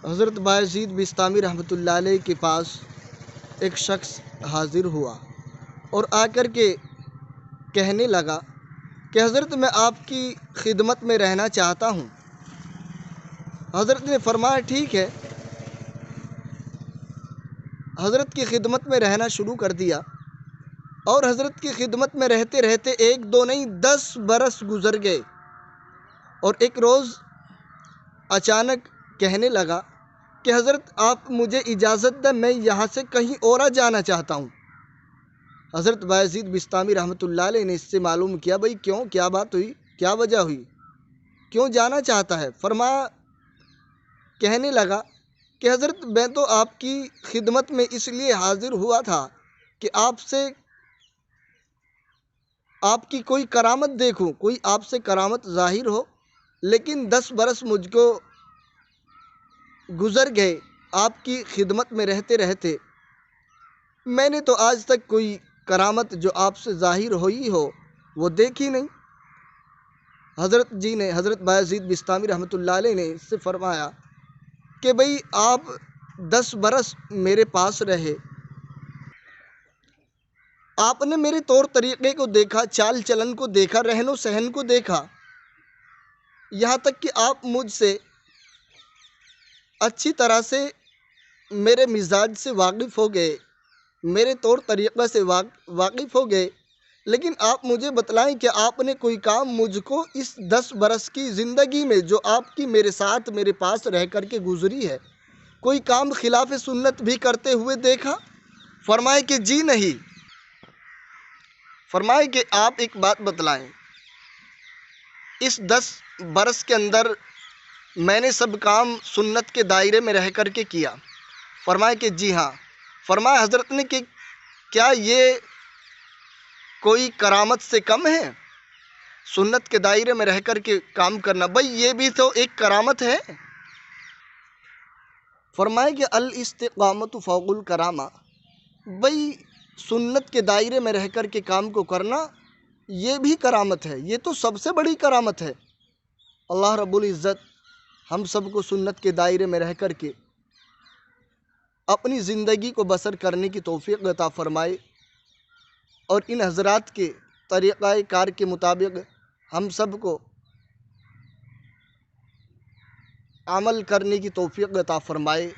حضرت بایزید بستامی رحمۃ اللہ علیہ کے پاس ایک شخص حاضر ہوا اور آ کر کے کہنے لگا کہ حضرت میں آپ کی خدمت میں رہنا چاہتا ہوں۔ حضرت نے فرمایا ٹھیک ہے۔ حضرت کی خدمت میں رہنا شروع کر دیا اور حضرت کی خدمت میں رہتے رہتے 1 2 نہیں 10 برس گزر گئے، اور ایک روز اچانک کہنے لگا کہ حضرت آپ مجھے اجازت دیں، میں یہاں سے کہیں اور جانا چاہتا ہوں۔ حضرت بایزید بستامی رحمۃ اللہ علیہ نے اس سے معلوم کیا بھئی کیوں، کیا بات ہوئی، کیا وجہ ہوئی، کیوں جانا چاہتا ہے؟ فرمایا، کہنے لگا کہ حضرت میں تو آپ کی خدمت میں اس لیے حاضر ہوا تھا کہ آپ سے آپ کی کوئی کرامت دیکھوں، کوئی آپ سے کرامت ظاہر ہو، لیکن 10 برس مجھ کو گزر گئے آپ کی خدمت میں رہتے رہتے، میں نے تو آج تک کوئی کرامت جو آپ سے ظاہر ہوئی ہو وہ دیکھی نہیں۔ حضرت بایزید بستامی رحمۃ اللہ علیہ نے اس سے فرمایا کہ بھئی آپ 10 برس میرے پاس رہے، آپ نے میرے طور طریقے کو دیکھا، چال چلن کو دیکھا، رہن و سہن کو دیکھا، یہاں تک کہ آپ مجھ سے اچھی طرح سے میرے مزاج سے واقف ہو گئے، میرے طور طریقہ سے واقف ہو گئے، لیکن آپ مجھے بتلائیں کہ آپ نے کوئی کام مجھ کو اس 10 برس کی زندگی میں جو آپ کی میرے ساتھ میرے پاس رہ کر کے گزری ہے، کوئی کام خلاف سنت بھی کرتے ہوئے دیکھا؟ فرمائے کہ جی نہیں۔ فرمائے کہ آپ ایک بات بتلائیں، اس 10 برس کے اندر میں نے سب کام سنت کے دائرے میں رہ کر کے کیا؟ فرمائے کہ جی ہاں۔ فرمایا حضرت نے کہ کیا یہ کوئی کرامت سے کم ہے؟ سنت کے دائرے میں رہ کر کے کام کرنا، بھئی یہ بھی تو ایک کرامت ہے۔ فرمائے کہ الاستقامت فوق الکرامہ، بھئی سنت کے دائرے میں رہ کر کے کام کو کرنا یہ بھی کرامت ہے، یہ تو سب سے بڑی کرامت ہے۔ اللہ رب العزت ہم سب کو سنت کے دائرے میں رہ کر کے اپنی زندگی کو بسر کرنے کی توفیق عطا فرمائے، اور ان حضرات کے طریقہ کار کے مطابق ہم سب کو عمل کرنے کی توفیق عطا فرمائے۔